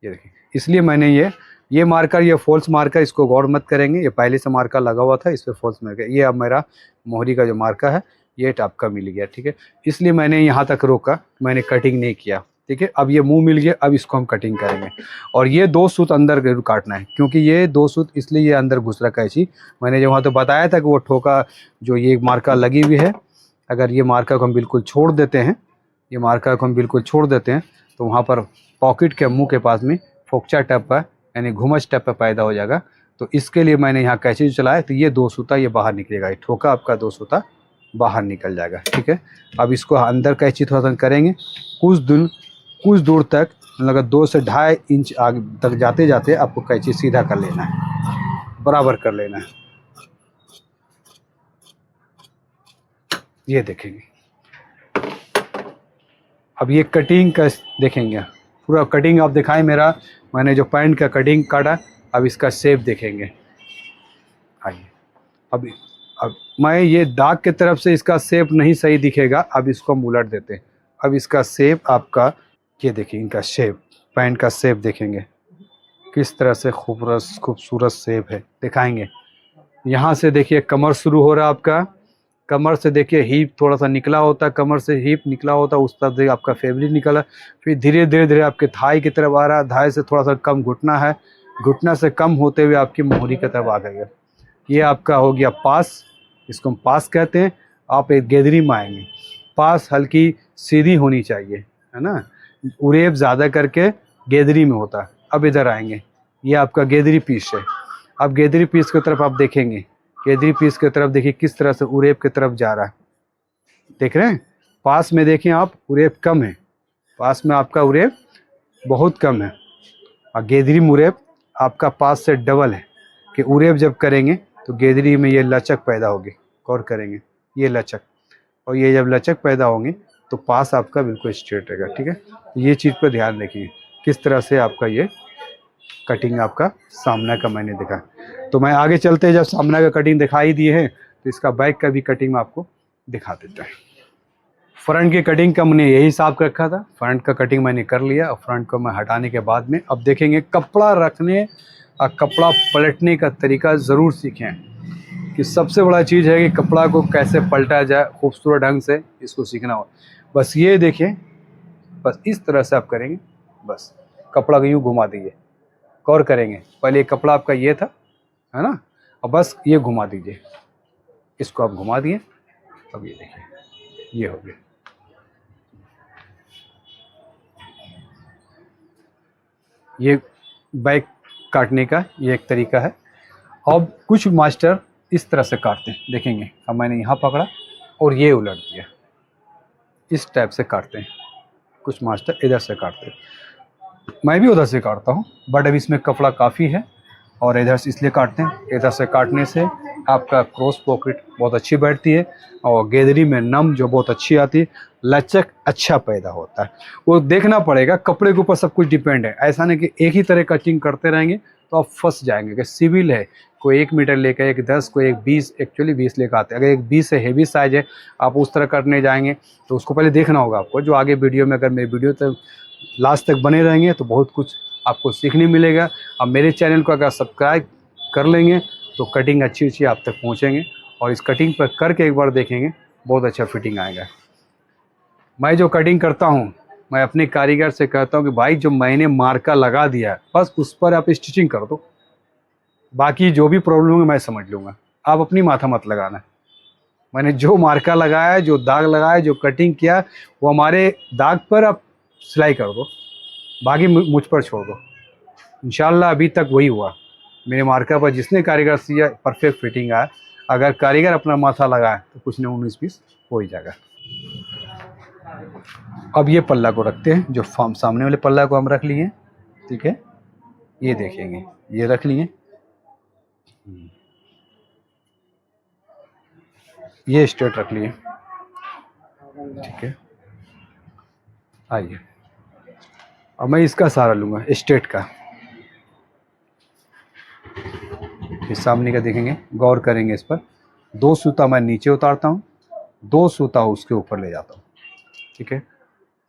ये देखिए, इसलिए मैंने ये मार्कर, ये फॉल्स मार्कर, इसको गौर मत करेंगे। ये पहले से मार्कर लगा हुआ था, इस पर फॉल्स मार्कर। ये अब मेरा मोहरी का जो मार्का है, ये टाप का मिल गया। ठीक है, इसलिए मैंने यहाँ तक रोका, मैंने कटिंग नहीं किया। ठीक है, अब ये मुंह मिल गया, अब इसको हम कटिंग करेंगे। और ये 2 सूत अंदर जरूर काटना है, क्योंकि ये 2 सूत इसलिए ये अंदर घुस रखा है। ऐसी मैंने जो वहाँ तो बताया था कि वो ठोका जो ये मार्का लगी हुई है, अगर ये मार्का को हम बिल्कुल छोड़ देते हैं, ये मार्का को हम बिल्कुल छोड़ देते हैं, तो वहाँ पर पॉकेट के मुंह के पास में फोक्चा टप है, यानी घुमच टप पैदा हो जाएगा। तो इसके लिए मैंने यहाँ कैसे चलाया, तो ये 2 सूता ये बाहर निकलेगा, ये ठोका आपका 2 सूता बाहर निकल जाएगा। ठीक है, अब इसको अंदर कैंची थोड़ा सा करेंगे, कुछ दूर तक, मतलब 2 से 2.5 इंच आगे तक जाते जाते आपको कैंची सीधा कर लेना है, बराबर कर लेना है। ये देखेंगे, अब ये कटिंग का देखेंगे, पूरा कटिंग आप दिखाएं मेरा, मैंने जो पैंट का कटिंग काटा। अब इसका शेप देखेंगे। आइए, अब मैं ये दाग के तरफ से इसका शेप नहीं सही दिखेगा, अब इसको हम उलट देते हैं। अब इसका शेप आपका, ये देखिए, इनका शेप, पैंट का शेप देखेंगे किस तरह से खूबसूरत शेप है, दिखाएंगे। यहाँ से देखिए कमर शुरू हो रहा है आपका, कमर से देखिए हीप थोड़ा सा निकला होता है, कमर से हीप निकला होता है, उस तरफ से आपका फैब्रिक निकला। फिर धीरे धीरे आपके थाई की तरफ आ रहा है, थाई से थोड़ा सा कम घुटना है, घुटना से कम होते हुए आपकी मोहरी की तरफ आ गया। ये आपका हो गया पास, इसको हम पास कहते हैं। आप एक गेदरी में आएंगे, पास हल्की सीधी होनी चाहिए, है ना, उरेब ज़्यादा करके गेदरी में होता है। अब इधर आएंगे, ये आपका गेदरी पीस है। अब गेदरी पीस की तरफ आप देखेंगे, गेदरी पीस की तरफ देखिए किस तरह से उरेब की तरफ जा रहा है, देख रहे हैं। पास में देखें आप, उरेब कम है, पास में आपका उरेब बहुत कम है, और गेदरी में उरेब आपका पास से डबल है। कि उरेब जब करेंगे तो गेदरी में ये लचक पैदा होगी, गौर करेंगे, ये लचक, और ये जब लचक पैदा होंगे तो पास आपका बिल्कुल स्ट्रेट रहेगा। ठीक है, ये चीज़ पर ध्यान रखिए किस तरह से आपका ये कटिंग आपका सामने का मैंने दिखा। तो मैं आगे चलते, जब सामने का कटिंग दिखाई दिए हैं तो इसका बैक का भी कटिंग मैं आपको दिखा देता है। फ्रंट की कटिंग का मैंने यही हिसाब रखा था, फ्रंट का कटिंग मैंने कर लिया, और फ्रंट को मैं हटाने के बाद में अब देखेंगे कपड़ा रखने और कपड़ा पलटने का तरीका ज़रूर सीखें। कि सबसे बड़ा चीज़ है कि कपड़ा को कैसे पलटा जाए खूबसूरत ढंग से, इसको सीखना हो। बस ये देखें, बस इस तरह से आप करेंगे, बस कपड़ा को यूँ घुमा दीजिए, गौर करेंगे। पहले कपड़ा आपका ये था, है ना। अब बस ये घुमा दीजिए, इसको आप घुमा दिए। अब ये देखिए ये हो गया। ये बैक काटने का ये एक तरीका है। अब कुछ मास्टर इस तरह से काटते हैं, देखेंगे। अब मैंने यहाँ पकड़ा और ये उलट दिया, इस टाइप से काटते हैं। कुछ मास्टर इधर से काटते हैं, मैं भी उधर से काटता हूँ, बट अब इसमें कपड़ा काफ़ी है और इधर से इसलिए काटते हैं। इधर से काटने से आपका क्रॉस पॉकेट बहुत अच्छी बैठती है और गैदरी में नम जो बहुत अच्छी आती है, लचक अच्छा पैदा होता है। वो देखना पड़ेगा, कपड़े के ऊपर सब कुछ डिपेंड है। ऐसा नहीं कि एक ही तरह कटिंग करते रहेंगे तो आप फंस जाएंगे। कि सिविल है, कोई 1 मीटर लेकर, एक 10, कोई एक 20, एक्चुअली 20 लेकर आते हैं। अगर एक 20 है, हेवी साइज है, आप उस तरह करने जाएंगे तो उसको पहले देखना होगा आपको। जो आगे वीडियो में, अगर मेरी वीडियो तक लास्ट तक बने रहेंगे तो बहुत कुछ आपको सीखने मिलेगा। अब मेरे चैनल को अगर सब्सक्राइब कर लेंगे तो कटिंग अच्छी अच्छी आप तक पहुंचेंगे, और इस कटिंग पर करके एक बार देखेंगे, बहुत अच्छा फिटिंग आएगा। मैं जो कटिंग करता हूं, मैं अपने कारीगर से कहता हूं कि भाई जो मैंने मार्का लगा दिया है बस उस पर आप स्टिचिंग कर दो, बाकी जो भी प्रॉब्लम है मैं समझ लूँगा, आप अपनी माथा मत लगाना। मैंने जो मार्का लगाया, जो दाग लगाया, जो कटिंग किया, वो हमारे दाग पर आप सिलाई कर दो, बाकी मुझ पर छोड़ दो। इंशाल्लाह अभी तक वही हुआ। मेरे मार्का पर जिसने कारीगर सिया परफेक्ट फिटिंग आया। अगर कारीगर अपना माथा लगाए तो कुछ नहीं 19-20 हो ही जाएगा। अब ये पल्ला को रखते हैं, जो सामने वाले पल्ला को हम रख लिए, ठीक है। ये देखेंगे, ये रख लिए, ये स्ट्रेट रख लिए, ठीक है। आइए अब मैं इसका सहारा लूँगा, स्ट्रेट का। ये सामने का देखेंगे, गौर करेंगे इस पर। 2 सूता मैं नीचे उतारता हूँ, 2 सूता उसके ऊपर ले जाता हूँ, ठीक है।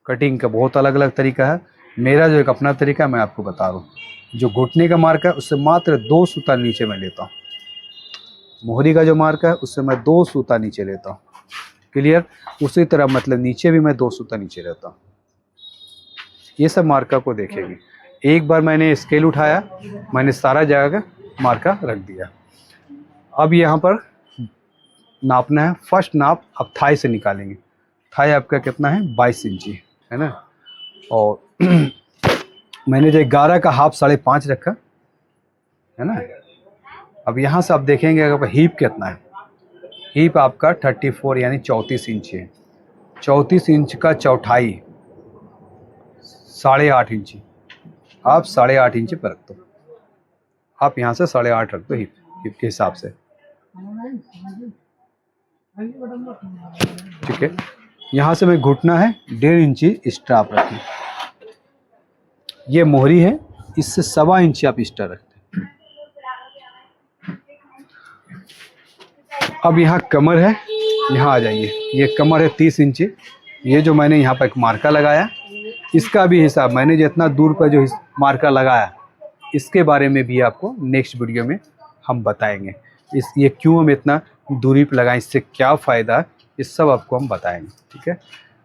कटिंग का बहुत अलग अलग तरीका है, मेरा जो एक अपना तरीका है मैं आपको बता रहा हूँ। जो घुटने का मार्क है उससे मात्र 2 सूता नीचे मैं लेता हूँ। मोहरी का जो मार्क है उससे मैं 2 सूता नीचे लेता हूँ, क्लियर। उसी तरह मतलब नीचे भी मैं 2 सूता नीचे लेता हूँ। ये सब मार्का को देखेंगे। एक बार मैंने स्केल उठाया, मैंने सारा जगह का मार्का रख दिया। अब यहाँ पर नापना है। फर्स्ट नाप अब थाई से निकालेंगे। थाई आपका कितना है, 22 इंची है ना। और मैंने जो 11 का हाफ 5.5 रखा है ना। अब यहाँ से आप देखेंगे अगर हीप कितना है। हीप आपका 34 यानी 34 इंच है। 34 इंच का चौथाई 8.5 इंची, आप 8.5 इंच पर रख दो। आप यहाँ से 8.5 रख दो हिप के हिसाब से, ठीक है। यहाँ से मैं घुटना है 1.5 इंची स्ट्राप रखें। ये मोहरी है, इससे 1.25 इंची आप स्ट्रा रखते हैं। अब यहाँ कमर है, यहाँ आ जाइए। ये कमर है 30 इंची। ये जो मैंने यहाँ पर एक मार्का लगाया, इसका भी हिसाब मैंने जितना दूर पर जो मार्का लगाया, इसके बारे में भी आपको नेक्स्ट वीडियो में हम बताएंगे। ये क्यों हम इतना दूरी पर लगाएं, इससे क्या फ़ायदा, इस सब आपको हम बताएंगे, ठीक है।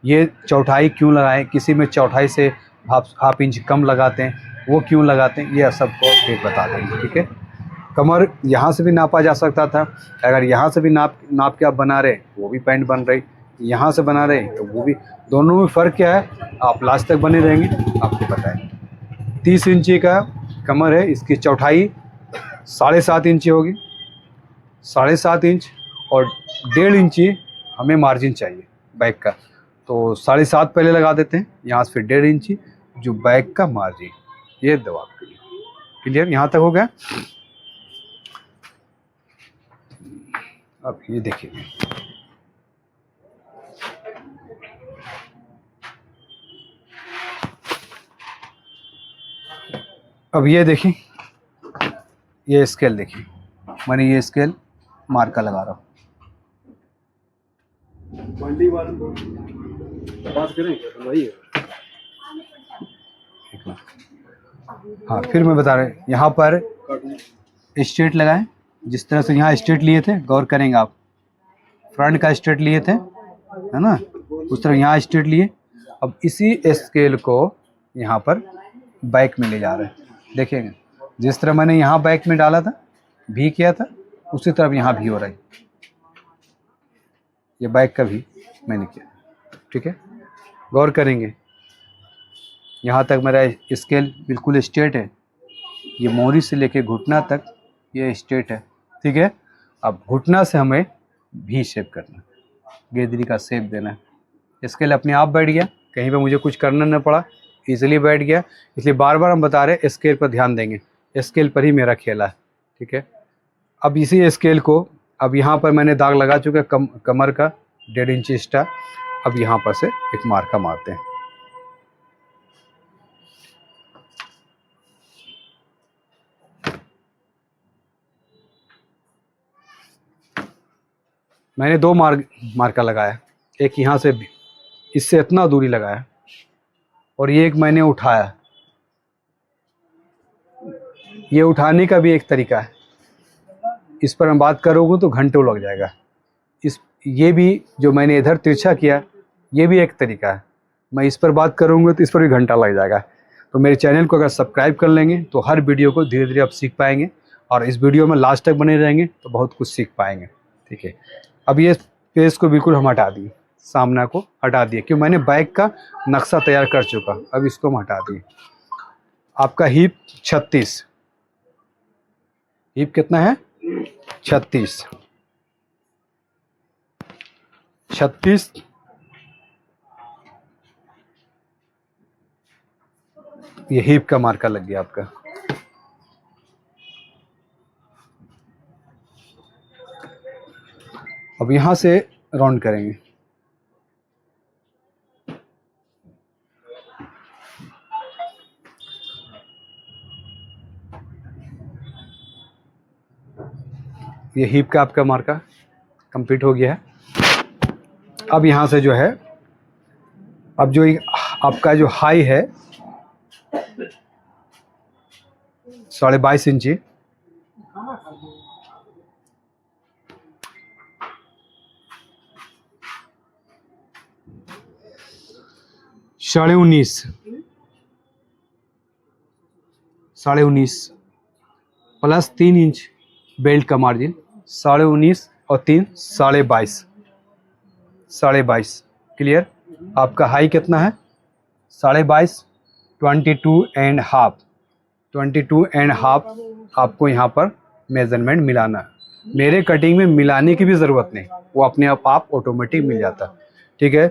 ये चौथाई क्यों लगाएं, किसी में चौथाई से हाफ इंच कम लगाते हैं, वो क्यों लगाते हैं, ये सबको एक बता देंगे, ठीक है। कमर यहाँ से भी नापा जा सकता था। अगर यहाँ से भी नाप के आप बना रहे वो भी पैंट बन रही, यहाँ से बना रहे तो वो भी। दोनों में फ़र्क क्या है, आप लास्ट तक बने रहेंगे आपको बताएंगे। 30 इंची का कमर है, इसकी चौथाई 7.5 इंची होगी, 7.5 इंच। और 1.5 इंची हमें मार्जिन चाहिए बैक का, तो 7.5 पहले लगा देते हैं, यहाँ से फिर 1.5 इंची जो बैक का मार्जिन। ये दो आपके लिए क्लियर, यहाँ तक हो गया। अब ये देखिए, अब ये देखिए, ये स्केल देखिए, मैंने ये स्केल मार्का लगा रहा हूँ। हाँ फिर मैं बता रहा हूँ, यहाँ पर स्ट्रेट लगाएं। जिस तरह से यहाँ स्ट्रेट लिए थे, गौर करेंगे आप, फ्रंट का स्ट्रेट लिए थे है ना, उस तरह यहाँ स्ट्रेट लिए। अब इसी स्केल को यहाँ पर बैक में ले जा रहे हैं। देखेंगे जिस तरह मैंने यहाँ बैक में डाला था, भी किया था उसी तरफ यहाँ भी हो रहा है। ये बैक का भी मैंने किया, ठीक है। गौर करेंगे, यहाँ तक मेरा स्केल बिल्कुल स्ट्रेट है, ये मोहरी से लेके घुटना तक ये स्ट्रेट है, ठीक है। अब घुटना से हमें भी शेप करना, गेंदरी का शेप देना है। स्केल अपने आप बैठ गया, कहीं पे मुझे कुछ करना न पड़ा, इजीली बैठ गया। इसलिए बार बार हम बता रहे हैं स्केल पर ध्यान देंगे, स्केल पर ही मेरा खेला है, ठीक है। अब इसी स्केल को, अब यहाँ पर मैंने दाग लगा चुका कमर का 1.5 इंच एक्स्ट्रा। अब यहाँ पर से एक मार्का मारते हैं। मैंने 2 मार्का लगाया, एक यहाँ से इससे इतना दूरी लगाया और ये एक मैंने उठाया। ये उठाने का भी एक तरीका है, इस पर मैं बात करूँगा तो घंटों लग जाएगा। ये भी जो मैंने इधर तिरछा किया, ये भी एक तरीका है। मैं इस पर बात करूँगा तो इस पर भी घंटा लग जाएगा। तो मेरे चैनल को अगर सब्सक्राइब कर लेंगे तो हर वीडियो को धीरे धीरे आप सीख पाएंगे, और इस वीडियो में लास्ट तक बने रहेंगे तो बहुत कुछ सीख पाएंगे, ठीक है। अब ये पेज को बिल्कुल हम हटा दिए, सामना को हटा दिए, क्योंकि मैंने बैक का नक्शा तैयार कर चुका। अब इसको हम हटा दिए। आपका हिप 36, हिप कितना है 36, ये हिप का मार्का लग गया आपका। अब यहां से राउंड करेंगे। ये हिप का आपका मार्का कंप्लीट हो गया है। अब यहाँ से जो है, अब जो आपका जो हाई है 22.5 इंची, साढ़े 19 प्लस 3 इंच बेल्ट का मार्जिन, 19.5 और 3 22.5 क्लियर। आपका हाई कितना है 22.5, 22.5 आपको यहाँ पर मेजरमेंट मिलाना है। मेरे कटिंग में मिलाने की भी ज़रूरत नहीं, वो अपने आप ऑटोमेटिक मिल जाता है, ठीक है।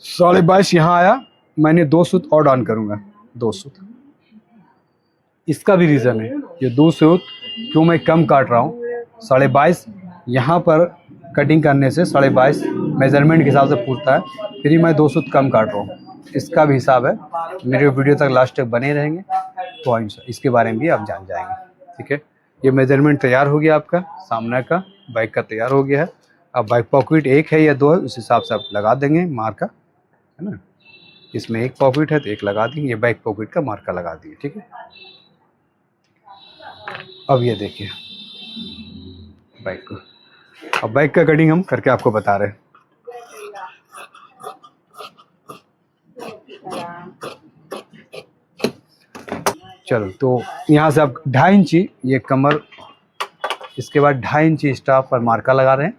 22.5 यहाँ आया, मैंने 2 सूत और डाउन करूँगा, 2 सूत। इसका भी रीज़न है, ये 2 सूत क्यों मैं कम काट रहा हूँ। 22.5 यहाँ पर कटिंग करने से 22.5 मेजरमेंट के हिसाब से पूछता है, फिर ही मैं 2 सूत कम काट रहा हूँ। इसका भी हिसाब है। मेरे वीडियो तक लास्ट तक बने रहेंगे तो इसके बारे में भी आप जान जाएंगे, ठीक है। ये मेजरमेंट तैयार हो गया आपका, सामने का बैक का तैयार हो गया है। अब बैक पॉकेट 1 है या 2 है, उस हिसाब से आप लगा देंगे मार्का, है ना। इसमें 1 पॉकेट है तो 1 लगा देंगे, ये बैक पॉकेट का मार्का लगा दिए, ठीक है। अब ये देखिए बैक को, अब बैक का कटिंग हम करके आपको बता रहे हैं। चलो, तो यहाँ से आप 2.5 इंची ये कमर, इसके बाद 2.5 इंची स्टाफ पर मार्का लगा रहे हैं,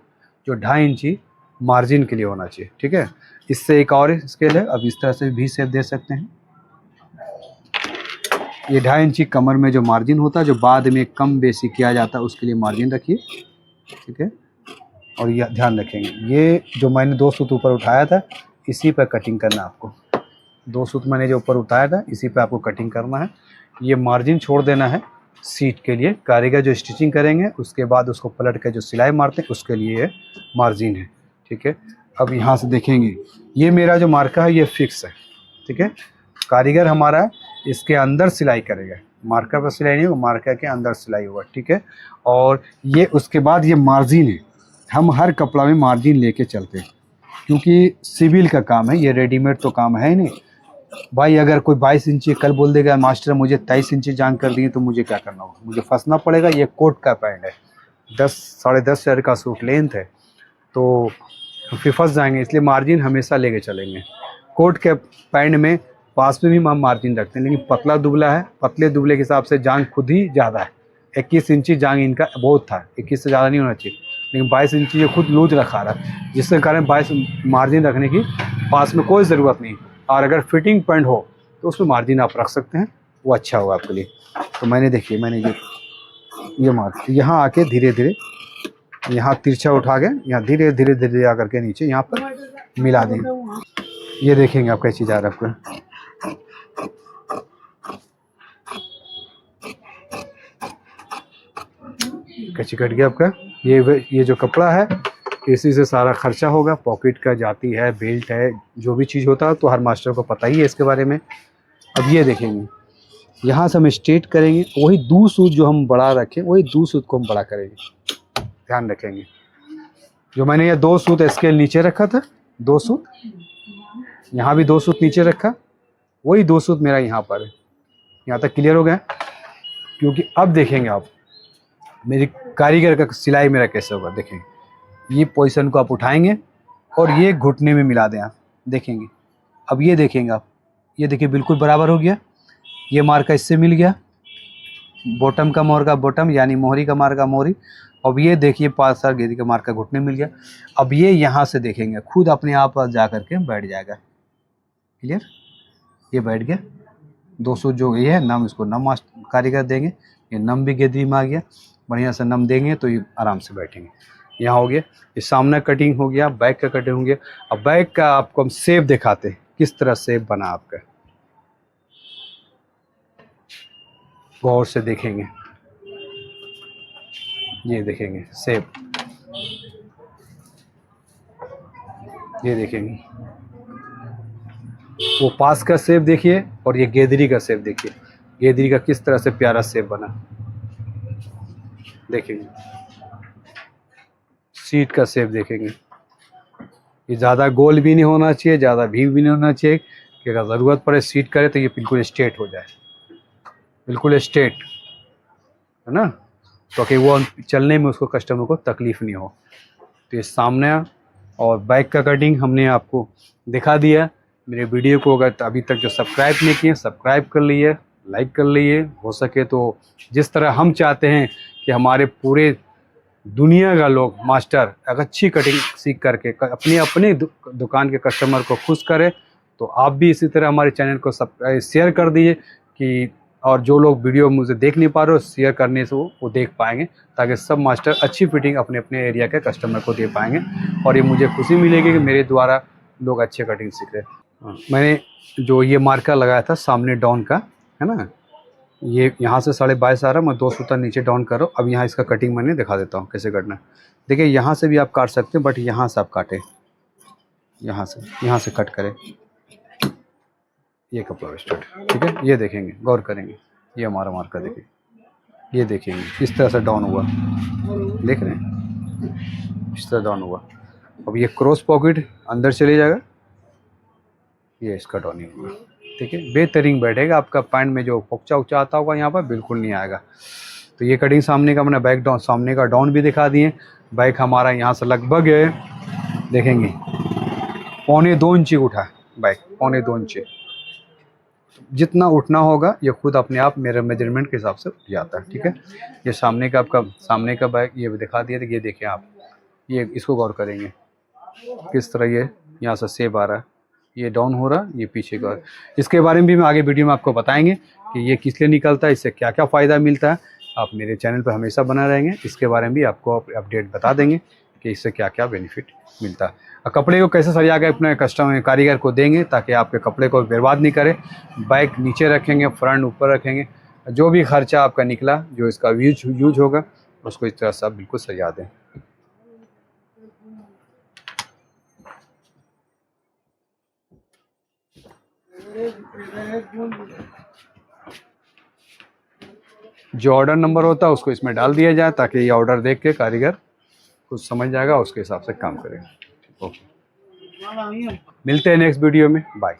जो 2.5 इंची मार्जिन के लिए होना चाहिए, ठीक है। इससे एक और स्केल है, अब इस तरह से भी शेप दे सकते हैं। ये 2.5 इंची कमर में जो मार्जिन होता है, जो बाद में कम बेसी किया जाता है, उसके लिए मार्जिन रखिए, ठीक है। और ये ध्यान रखेंगे, ये जो मैंने 2 सूत ऊपर उठाया था, इसी पर कटिंग करना है आपको। 2 सूत मैंने जो ऊपर उठाया था, इसी पे आपको कटिंग करना है। ये मार्जिन छोड़ देना है सीट के लिए, कारीगर जो स्टिचिंग करेंगे उसके बाद उसको पलट कर जो सिलाई मारते हैं उसके लिए मार्जिन है, ठीक है। अब यहाँ से देखेंगे, ये मेरा जो मार्का है ये फिक्स है, ठीक है। कारीगर हमारा इसके अंदर सिलाई करेगा, मार्कर पर सिलाई नहीं होगा, मार्कर के अंदर सिलाई होगा, ठीक है। और ये उसके बाद ये मार्जिन है, हम हर कपड़ा में मार्जिन लेके चलते हैं, क्योंकि सिविल का काम है, ये रेडीमेड तो काम है ही नहीं भाई। अगर कोई 22 इंची कल बोल देगा मास्टर मुझे 23 इंची जान कर दिए, तो मुझे क्या करना होगा, मुझे फंसना पड़ेगा। ये कोट का पैंट है, 10-10.5 हज़ार का सूट लेंथ है, तो फिर फंस जाएंगे। इसलिए मार्जिन हमेशा लेके चलेंगे। कोट के पैंट में पास में भी हम मार्जिन रखते हैं, लेकिन पतला दुबला है, पतले दुबले के हिसाब से जान खुद ही ज़्यादा है, 21 इंची जांग इनका बहुत था, 21 से ज़्यादा नहीं होना चाहिए, लेकिन 22 इंची ये खुद लूज रखा रहा है, जिसके कारण 22 मार्जिन रखने की पास में कोई ज़रूरत नहीं। और अगर फिटिंग पॉइंट हो तो उसमें मार्जिन आप रख सकते हैं, वो अच्छा होगा आपके लिए। तो मैंने देखिए मैंने ये मार्क यहाँ आके धीरे धीरे यहाँ तिरछा उठा के यहाँ धीरे धीरे धीरे आकर के नीचे यहाँ पर मिला दें। ये देखेंगे आप कैसी जा रहा है आपको, कैसी कट गया आपका। ये जो कपड़ा है इसी से सारा खर्चा होगा, पॉकेट का जाती है, बेल्ट है, जो भी चीज़ होता है तो हर मास्टर को पता ही है इसके बारे में। अब ये देखेंगे यहाँ से हम स्ट्रेट करेंगे, वही 2 सूत जो हम बड़ा रखें वही 2 सूत को हम बड़ा करेंगे, ध्यान रखेंगे। जो मैंने ये 2 सूत स्केल नीचे रखा था, 2 सूत यहाँ भी 2 सूत नीचे रखा, वही 2 सूत मेरा यहाँ पर है। यहाँ तक क्लियर हो गया। क्योंकि अब देखेंगे आप मेरी कारीगर का सिलाई मेरा कैसे होगा। देखेंगे ये पोजीशन को आप उठाएंगे और ये घुटने में मिला दें, आप देखेंगे। अब ये देखेंगे आप, ये देखिए बिल्कुल बराबर हो गया, ये मार्का इससे मिल गया, बॉटम का मोहर का बॉटम यानी मोहरी का मार का मोहरी। अब ये देखिए 5 साल गेंदी का मार का घुटने मिल गया। अब ये यहाँ से देखेंगे खुद अपने आप जा करके बैठ जाएगा, क्लियर। ये बैठ गया, 2 सूत जो ये है नम, इसको नम कारीगर देंगे, ये नम भी गेंदी में आ गया, बढ़िया से नम देंगे तो ये आराम से बैठेंगे। यहाँ हो गया, ये सामने कटिंग हो गया, बैक का कटिंग हो गया। अब बैक का आपको हम शेप दिखाते हैं, किस तरह शेप बना आपका, गौर से देखेंगे। ये देखेंगे शेप, ये देखेंगे वो पास का शेप देखिए और ये गेदरी का शेप देखिए, गेदरी का किस तरह से प्यारा शेप बना, देखेंगे। सीट का शेप देखेंगे, ये ज़्यादा गोल भी नहीं होना चाहिए, ज़्यादा भी नहीं होना चाहिए कि अगर ज़रूरत पड़े सीट करे तो ये बिल्कुल स्ट्रेट हो जाए, बिल्कुल स्ट्रेट, है ना, तो कि वो चलने में उसको कस्टमर को तकलीफ़ नहीं हो। तो ये सामने और बैक का कटिंग हमने आपको दिखा दिया। मेरे वीडियो को अगर अभी तक जो सब्सक्राइब नहीं किए सब्सक्राइब कर लिए, लाइक कर लिए, हो सके तो जिस तरह हम चाहते हैं कि हमारे पूरे दुनिया का लोग मास्टर अगर अच्छी कटिंग सीख करके अपने अपने दुकान के कस्टमर को खुश करें, तो आप भी इसी तरह हमारे चैनल को शेयर कर दीजिए कि, और जो लोग वीडियो मुझे देख नहीं पा रहे हो शेयर करने से वो देख पाएंगे, ताकि सब मास्टर अच्छी फिटिंग अपने अपने एरिया के कस्टमर को दे पाएंगे। और ये मुझे खुशी मिलेगी कि मेरे द्वारा लोग अच्छे कटिंग सीख रहे हैं। मैंने जो ये मार्का लगाया था सामने डाउन का, है ना, ये यहाँ से 22.5 आ रहा, मैं 2 सूता नीचे डाउन कर रहा हूँ। अब यहाँ इसका कटिंग मैंने दिखा देता हूँ कैसे करना है। देखिए यहाँ से भी आप काट सकते हैं, बट यहाँ से आप काटें, यहाँ से कट करें, ये कपड़ा स्टार्ट, ठीक है। ये देखेंगे, गौर करेंगे, ये हमारा मार्का देखिए, ये देखेंगे इस तरह से डाउन हुआ, देख रहे हैं, इस तरह डाउन हुआ। अब ये क्रॉस पॉकेट अंदर चले जाएगा, ये इसका डाउनिंग हुआ, ठीक है। बेहतरीन बैठेगा, आपका पैंट में जो फोकचा उच्चा आता होगा यहाँ पर बिल्कुल नहीं आएगा। तो ये कटिंग सामने का मैंने बैक डाउन, सामने का डाउन भी दिखा दिए। बैक हमारा यहाँ से लगभग है, देखेंगे 1.25 इंची उठा है बैक, 1.25 इंची। जितना उठना होगा ये खुद अपने आप मेरे मेजरमेंट के हिसाब से उठ जाता है, ठीक है। ये सामने का आपका सामने का बैक ये भी दिखा दिया। तो ये देखिए आप, ये इसको गौर करेंगे किस तरह ये यहाँ से शेप आ रहा है, ये डाउन हो रहा, ये पीछे का। इसके बारे में भी मैं आगे वीडियो में आपको बताएंगे कि ये किस लिए निकलता है, इससे क्या क्या फ़ायदा मिलता है। आप मेरे चैनल पर हमेशा बना रहेंगे, इसके बारे में भी आपको अपडेट बता देंगे कि इससे क्या क्या बेनिफिट मिलता है। और कपड़े को कैसे सरिया के अपने कस्टमर कारीगर को देंगे ताकि आपके कपड़े को बर्बाद नहीं करे। बैक नीचे रखेंगे, फ्रंट ऊपर रखेंगे, जो भी खर्चा आपका निकला, जो इसका यूज होगा, उसको इस तरह से आप बिल्कुल सरिया दें। जो ऑर्डर नंबर होता है उसको इसमें डाल दिया जाए ताकि ये ऑर्डर देख के कारीगर कुछ समझ जाएगा, उसके हिसाब से काम करेगा। ओके, मिलते हैं नेक्स्ट वीडियो में, बाय।